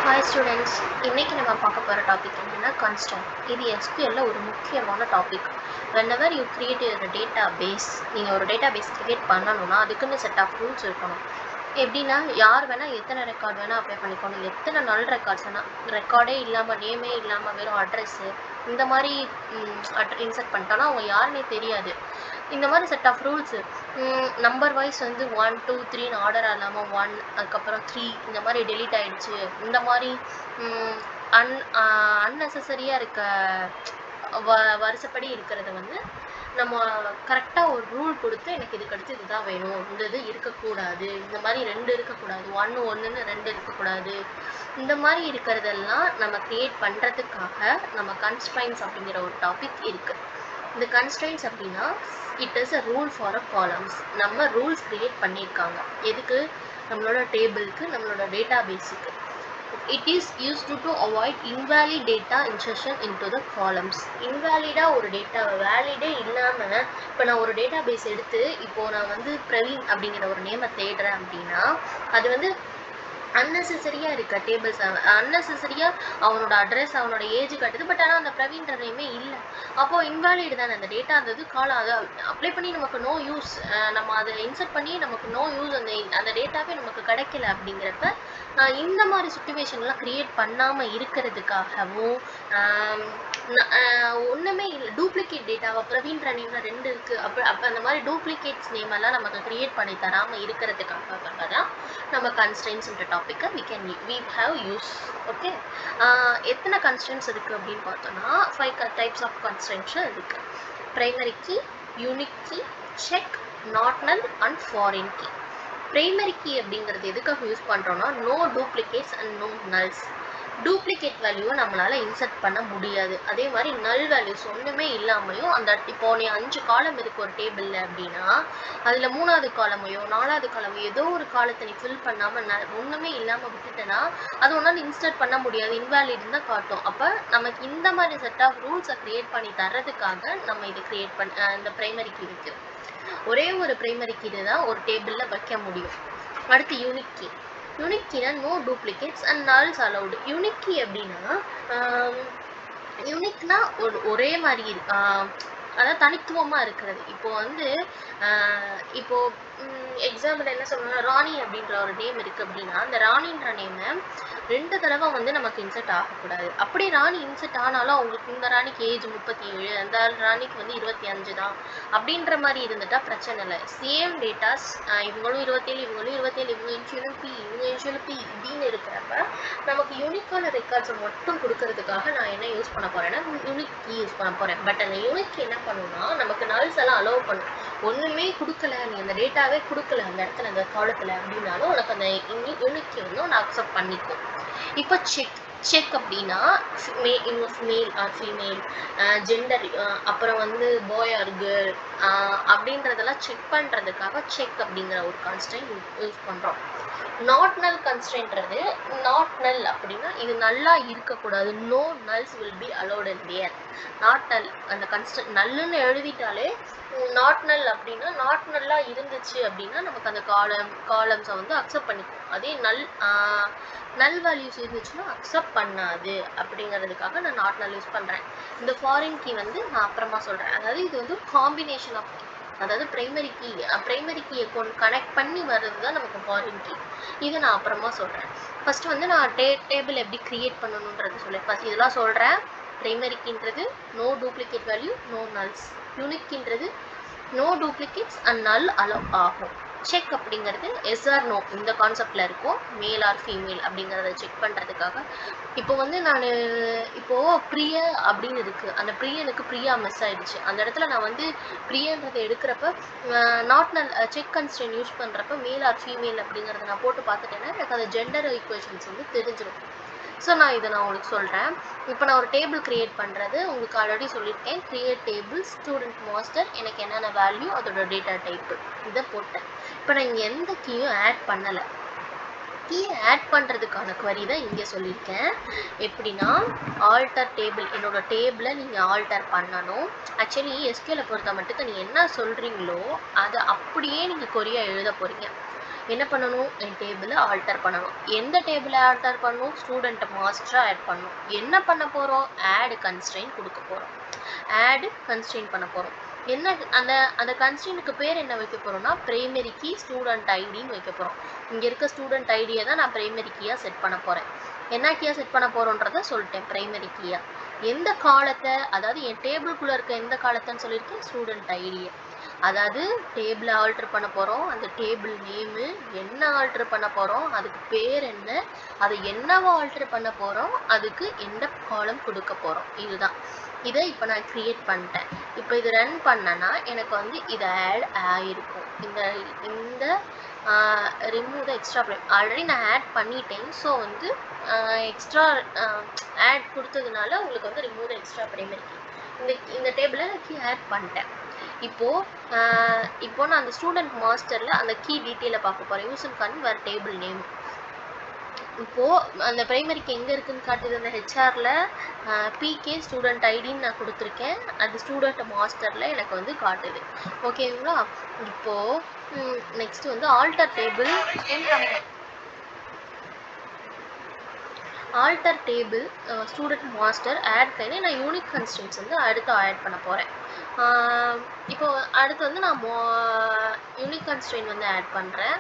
Hi students, இன்றைக்கி நம்ம பார்க்க போகிற டாபிக் என்னென்னா கான்ஸ்டன்ட். இது எஸ்கியூஎல்ல ஒரு முக்கியமான டாபிக். வென்எவர் யூ கிரியேட் ஒரு டேட்டா பேஸ், நீங்கள் ஒரு டேட்டா பேஸ் கிரியேட் பண்ணணும்னா அதுக்குன்னு செட் ஆஃப் ரூல்ஸ் இருக்கணும். எப்படின்னா யார் வேணால் எத்தனை ரெக்கார்ட் வேணால் அப்ளை பண்ணிக்கணும், எத்தனை நல் ரெக்கார்ட்ஸ் வேணால், ரெக்கார்டே இல்லாமல் நேமே இல்லாமல் வெறும் அட்ரெஸ்ஸு இந்த மாதிரி இன்சர்ட் பண்ணிட்டோன்னா அவங்க யாருன்னே தெரியாது. இந்த மாதிரி set of rules number wise வந்து 1 2 3 ஆர்டர் இல்லாமல் 1 அதுக்கப்புறம் 3 இந்த மாதிரி டெலீட் ஆகிடுச்சு. இந்த மாதிரி அன்னெசரியாக இருக்க வருஷப்படி இருக்கிறத வந்து நம்ம கரெக்டாக ஒரு ரூல் கொடுத்து எனக்கு இதுக்கு அடுத்து இதுதான் வேணும், இந்த இது இருக்கக்கூடாது, இந்த மாதிரி 2 இருக்கக்கூடாது, 1 1ன்னு 2 இருக்கக்கூடாது. இந்த மாதிரி இருக்கிறதெல்லாம் நம்ம க்ரியேட் பண்ணுறதுக்காக நம்ம கன்ஸ்ட்ரைன்ஸ் அப்படிங்கிற ஒரு டாபிக் இருக்குது. இந்த கன்ஸ்ட்ரைன்ஸ் அப்படின்னா it is a rule for a columns. நம்ம ரூல்ஸ் க்ரியேட் பண்ணியிருக்காங்க எதுக்கு? நம்மளோட டேபிளுக்கு, நம்மளோட data பேஸுக்கு. It is used to avoid invalid data insertion into the columns. இன்வேலிடாக ஒரு டேட்டாவை வேலிடே இல்லாமல் இப்போ நான் ஒரு டேட்டா பேஸ் எடுத்து இப்போது நான் வந்து பிரவீன் அப்படிங்கிற ஒரு நேமை தேடுறேன் அப்படின்னா அது வந்து அன்னெசரியாக இருக்க டேபிள்ஸ், அன்னெசரியாக அவனோட அட்ரஸ் அவனோட ஏஜ் கட்டுது, பட் ஆனால் அந்த பிரவீன்ற நேமே இல்லை. அப்போது இன்வாலிட் தானே அந்த டேட்டா. அந்த காலம் அதை அப்ளை பண்ணி நமக்கு நோ யூஸ், நம்ம அதை இன்சர்ட் பண்ணி நமக்கு நோ யூஸ், அந்த டேட்டாவே நமக்கு கிடைக்கல. அப்படிங்கிறப்ப இந்த மாதிரி சுச்சுவேஷன்லாம் க்ரியேட் பண்ணாமல் இருக்கிறதுக்காகவும் ஒன்றுமே இல்லை, டூப்ளிகேட் டேட்டாவை பிரவீன்ற நேமில் 2 இருக்குது அப்போ அந்த மாதிரி டூப்ளிகேட்ஸ் நேமெல்லாம் நமக்கு க்ரியேட் பண்ணி தராமல் இருக்கிறதுக்காக தான் நம்ம கன்ஸ்ட்ரெயின்ஸ்ன்ற டாப்பிக்கை we have used. ஓகே, எத்தனை கன்ஸ்ட்ரெயின்ஸ் இருக்குது அப்படின்னு பார்த்தோன்னா 5 டைப்ஸ் ஆஃப் கன்ஸ்ட்ரெயின்ஸ் இருக்குது. Primary key, unique key, check, not null and foreign key. Primary key அப்படிங்கிறது எதுக்காக யூஸ் பண்ணுறோன்னா no duplicates and no nulls. Duplicate வேல்யூவை நம்மளால் இன்சர்ட் பண்ண முடியாது. அதே மாதிரி நல் வேல்யூஸ் ஒன்றுமே இல்லாமையும் அந்த இப்போ நீ 5 காலம் இருக்குது ஒரு டேபிளில் அப்படின்னா அதில் 3வது காலமையோ 4வது காலமையோ ஏதோ ஒரு காலத்தை நீ ஃபில் பண்ணாமல் ஒன்றுமே இல்லாமல் விட்டுட்டேன்னா அது ஒன்றால் இன்சர்ட் பண்ண முடியாது, இன்வேலிட்னு தான் காட்டும். அப்போ நமக்கு இந்த மாதிரி செட் ஆஃப் ரூல்ஸை க்ரியேட் பண்ணி தர்றதுக்காக நம்ம இதை க்ரியேட் இந்த ப்ரைமரி கீ வைக்கிறோம். ஒரே ஒரு ப்ரைமரி கீ தான் ஒரு டேபிளில் வைக்க முடியும். அடுத்து யூனிக் கீ. யூனிக் கீனா no duplicates and nulls allowed. Unique key அப்படின்னா யூனிக்னா ஒரே மாதிரி அதாவது தனித்துவமாக இருக்கிறது. இப்போ வந்து இப்போது எக்ஸாம்பிள் என்ன சொல்லணும்னா ராணி அப்படின்ற ஒரு நேம் இருக்குது அப்படின்னா அந்த ராணின்ற நேமை 2 தடவை வந்து நமக்கு இன்சர்ட் ஆகக்கூடாது. அப்படி ராணி இன்சர்ட் ஆனாலும் அவங்களுக்கு இந்த ராணிக்கு ஏஜ் 37, அந்த ராணிக்கு வந்து 25 தான் அப்படின்ற மாதிரி இருந்துட்டால் பிரச்சனை இல்லை. சேம் டேட்டாஸ் இவங்களும் 27 இவங்களும் 27 இவங்க இன்ஷியலும் பி இவங்க இன்ஷியலும் பி இப்படின்னு இருக்கிறப்ப நமக்கு யூனிக்கான ரெக்கார்ட்ஸை மட்டும் கொடுக்கறதுக்காக நான் என்ன யூஸ் பண்ண போகிறேன்னா யூனிக் கீ யூஸ் பண்ண போகிறேன். பட் அந்த யூனிக் கீ என்ன பண்ணுன்னா நமக்கு நல்ஸ் எல்லாம் அலோவ் பண்ணும். ஒன்றுமே கொடுக்கல, நீ அந்த டேட்டாவே கொடுக்கல அந்த இடத்துல அந்த காலத்தில் அப்படின்னாலும் உனக்கு அந்த யூனிக் கீ வந்து நான் அக்செப்ட் பண்ணிக்கும். இப்போ செக் அப்படின்னா மேல் ஆர் ஃபீமேல், ஜெண்டர், அப்புறம் வந்து பாய் ஆர் கேர்ள் அப்படின்றதெல்லாம் செக் பண்ணுறதுக்காக செக் அப்படிங்கிற ஒரு கான்ஸ்டன்ட் யூஸ் பண்ணுறோம். நாட் நல் கன்ஸ்ட்ரெயின்றது நாட் நல் அப்படின்னா இது நல்லா இருக்கக்கூடாது. No nulls will be allowed in there. Not null அந்த கன்ஸ்ட்ரெயின்ட் நல்லுன்னு எழுதிட்டாலே நாட் நல் அப்படின்னா நாட் நல்லாக இருந்துச்சு அப்படின்னா நமக்கு அந்த காலம்ஸை வந்து அக்செப்ட் பண்ணிக்கும். அதே நல் வேல்யூஸ் இருந்துச்சுன்னா அக்செப்ட் பண்ணாது. அப்படிங்கிறதுக்காக நான் நாட் நல் யூஸ் பண்ணுறேன். இந்த ஃபாரின் கீ வந்து நான் அப்புறமா சொல்கிறேன். அதாவது இது வந்து காம்பினேஷன் ஆஃப், அதாவது ப்ரைமரி கீயை கனெக்ட் பண்ணி வர்றது தான் நமக்கு ஃபாரின் கீ. இதை நான் அப்புறமா சொல்கிறேன். ஃபஸ்ட்டு வந்து நான் டேபிள் எப்படி க்ரியேட் பண்ணணுன்றது சொல்லேன். ஃபஸ்ட் இதெல்லாம் சொல்கிறேன். ப்ரைமரி கீன்றது no duplicate value no nulls. Unique கீன்றது no duplicates and null allow ஆகும். செக் அப்படிங்கிறது எஸ் ஆர் நோ இந்த கான்செப்டில் இருக்கும், மேல் ஆர் ஃபீமேல் அப்படிங்கிறத செக் பண்ணுறதுக்காக. இப்போ வந்து நான் இப்போது பிரியா அப்படின்னு இருக்குது, அந்த பிரியனுக்கு பிரியா மிஸ் ஆகிடுச்சு. அந்த இடத்துல நான் வந்து பிரியன்றதை எடுக்கிறப்ப நாட் நல் செக் கன்ஸ்ட்ரெயின் யூஸ் பண்ணுறப்ப மேல் ஆர் ஃபீமேல் அப்படிங்கிறத நான் போட்டு பார்த்துட்டேன்னா எனக்கு அந்த ஜெண்டர் ஈக்குவேஷன்ஸ் வந்து தெரிஞ்சிடும். ஸோ நான் உங்களுக்கு சொல்கிறேன். இப்போ நான் ஒரு டேபிள் க்ரியேட் பண்ணுறது உங்களுக்கு ஆல்ரெடி சொல்லியிருக்கேன். க்ரியேட் டேபிள் ஸ்டூடெண்ட் மாஸ்டர், எனக்கு என்னென்ன வேல்யூ அதோட டேட்டா டைப்பு இதை போட்டேன். இப்போ நான் இங்கே எந்த கீயும் ஆட் பண்ணலை. கீயை ஆட் பண்ணுறதுக்கான குவரி தான் இங்கே சொல்லியிருக்கேன். எப்படின்னா ஆல்டர் டேபிள், என்னோடய டேபிளை நீங்கள் ஆல்டர் பண்ணணும். ஆக்சுவலி எஸ்கியூஎல்லை பொறுத்த மட்டுக்கு நீங்கள் என்ன சொல்கிறீங்களோ அதை அப்படியே நீங்கள் கொரியா எழுத போகிறீங்க. என்ன பண்ணணும், என் டேபிளை ஆல்டர் பண்ணணும். எந்த டேபிளை ஆல்டர் பண்ணணும், ஸ்டூடெண்ட் மாஸ்டராக ஆட் பண்ணணும். என்ன பண்ண போகிறோம், ஆட் கன்ஸ்ட்ரெயின் கொடுக்க போகிறோம். ஆட் கன்ஸ்ட்ரெயின் பண்ண போகிறோம். என்ன அந்த அந்த கன்ஸ்ட்ரெயினுக்கு பேர் என்ன வைக்க போகிறோம்னா, பிரைமரி கீ ஸ்டூடெண்ட் ஐடின்னு வைக்க போகிறோம். இங்கே இருக்க ஸ்டூடெண்ட் ஐடியை தான் நான் பிரைமரி கீயாக செட் பண்ண போகிறேன். என்ன கீயாக செட் பண்ண போகிறோன்றதை சொல்லிட்டேன், பிரைமரி கீயாக. எந்த காலத்தை, அதாவது என் டேபிளுக்குள்ளே இருக்க எந்த காலத்தைன்னு சொல்லியிருக்கேன், ஸ்டூடெண்ட் ஐடியை. அதாவது டேபிளை ஆல்டர் பண்ண போகிறோம், அந்த டேபிள் நேமு என்ன ஆல்டர் பண்ண போகிறோம், அதுக்கு பேர் என்ன, அதை என்னவா ஆல்டர் பண்ண போகிறோம், அதுக்கு எந்த காலம் கொடுக்க போகிறோம். இதுதான். இதை இப்போ நான் க்ரியேட் பண்ணிட்டேன். இப்போ இது ரன் பண்ணனா எனக்கு வந்து இது ஆட் ஆகிருக்கும். இந்த remove the extra prime already நான் ஆட் பண்ணிட்டேன். ஸோ வந்து எக்ஸ்ட்ரா ஆட் கொடுத்ததுனால உங்களுக்கு வந்து remove the extra primary key இந்த டேபிளில் கீ ஆட் பண்ணிட்டேன். இப்போ நான் அந்த ஸ்டூடெண்ட் மாஸ்டரில் அந்த கீ டீட்டெயிலை பார்க்க போகிறேன். யூஸ் அண்ட் கன் வேறு டேபிள் நேம். இப்போது அந்த ப்ரைமரிக்கு எங்கே இருக்குதுன்னு காட்டுது, அந்த ஹெச்ஆரில் பிகே ஸ்டூடெண்ட் ஐடின்னு நான் கொடுத்துருக்கேன். அது ஸ்டூடெண்ட் மாஸ்டரில் எனக்கு வந்து காட்டுது. ஓகேங்களா. இப்போது நெக்ஸ்ட் வந்து alter table student master add பண்ணி நான் யூனிக் கன்ஸ்ட்ரெயின்ட்ஸ் வந்து அடுத்து ஆட் பண்ண போகிறேன். இப்போ அடுத்து வந்து நான் யூனிக் கன்ஸ்ட்ரெயின்ட் வந்து ஆட் பண்ணுறேன்.